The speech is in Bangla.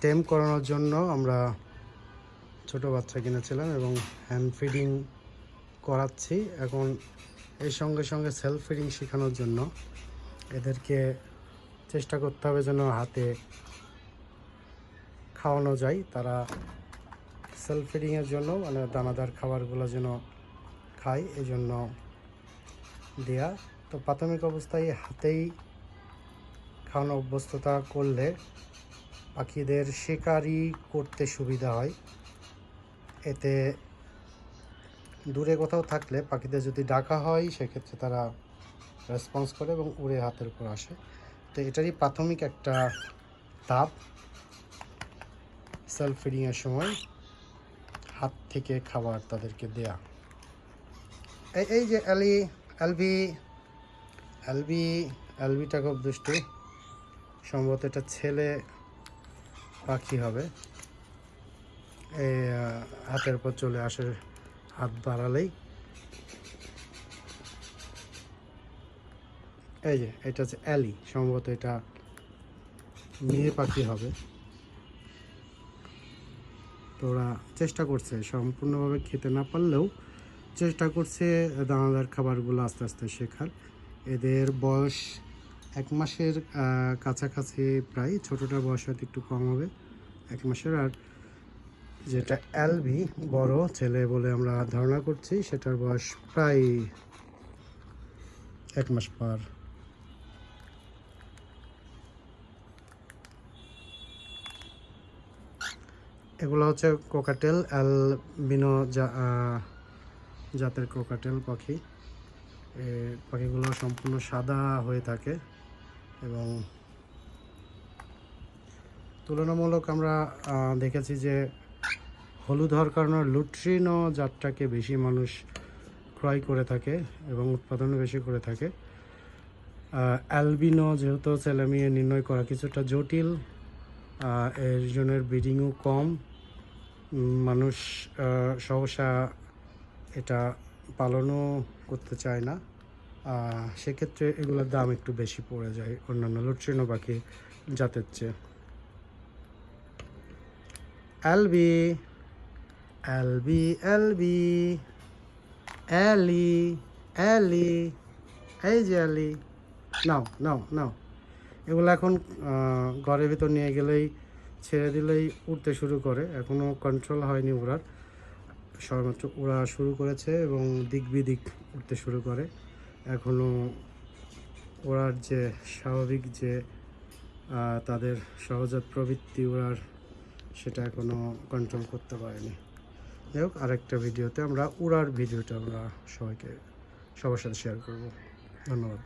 টেম করানোর জন্য আমরা ছোট বাচ্চা কিনেছিলাম এবং হ্যান্ড ফিডিং করাচ্ছি। এখন এর সঙ্গে সঙ্গে সেলফ ফিডিং শেখানোর জন্য এদেরকে চেষ্টা করতে হবে যেন হাতে খাওয়ানো যায়। তারা সেলফ ফিডিংয়ের জন্য মানে দানাদার খাবারগুলো যেন খায়, এই জন্য দেয়া। তো প্রাথমিক অবস্থায় হাতেই খাওয়ানো অভ্যস্ততা করলে পাখিদের শিকারি করতে সুবিধা হয়। এতে দূরে কোথাও থাকলে পাখিদের যদি ডাকা হয় সেক্ষেত্রে তারা রেসপন্স করে এবং উড়ে হাতের উপর আসে। তো এটারই প্রাথমিক একটা ধাপ সেলফ ফিডিংয়ের সময় হাত থেকে খাবার তাদেরকে দেয়া। এই যে এলবিটা খুব দুষ্টু, সম্ভবত এটা ছেলে পাখি হবে। এই হাতের উপর চলে আসে হাত বাড়ালেই। এই যে এটা হচ্ছে অ্যালি, সম্ভবত এটা মেয়ে পাখি হবে। তো ওরা চেষ্টা করছে, সম্পূর্ণভাবে খেতে না পারলেও চেষ্টা করছে দানাদার খাবারগুলো আস্তে আস্তে শেখার। এদের বয়স 1 মাসের কাছাকাছি, প্রায় ছোটোটার বয়স হয়তো একটু কম হবে 1 মাসের। আর যেটা এলবি বড় ছেলে বলে আমরা ধারণা করছি, সেটার বয়স প্রায় 1 মাস পার। এগুলো হচ্ছে কোকাটেল, অ্যালবিনো জাতের কোকাটেল পাখি। পাখিগুলো সম্পূর্ণ সাদা হয়ে থাকে এবং তুলনামূলক আমরা দেখেছি যে হলুদ হওয়ার কারণে লুট্রিনো জাতটাকে বেশি মানুষ ক্রয় করে থাকে এবং উৎপাদনও বেশি করে থাকে। অ্যালবিনো যেহেতু ছেলে মেয়ে নির্ণয় করা কিছুটা জটিল, এর জন্য ব্রিডিংও কম, মানুষ সহসা এটা পালনও করতে চায় না। সেক্ষেত্রে এগুলোর দাম একটু বেশি পড়ে যায় অন্যান্য লুট্রিনো পাখি জাতের চেয়ে। অ্যালবি অ্যালবি অ্যালবি অ্যালি অ্যালি, এই যে অ্যালি, নাও নাও নাও। এগুলো এখন ঘরের ভিতর নিয়ে গেলেই, ছেড়ে দিলেই উড়তে শুরু করে। এখনও কন্ট্রোল হয়নি ওড়ার, সবেমাত্র ওড়া শুরু করেছে এবং দিক বিদিক উঠতে শুরু করে। এখনও ওড়ার যে স্বাভাবিক যে তাদের সহজাত প্রবৃত্তি ওড়ার, সেটা এখনও কন্ট্রোল করতে পারেনি। যাই হোক, আরেকটা ভিডিওতে আমরা উড়ার ভিডিওটা আমরা সবার সাথে শেয়ার করব। ধন্যবাদ।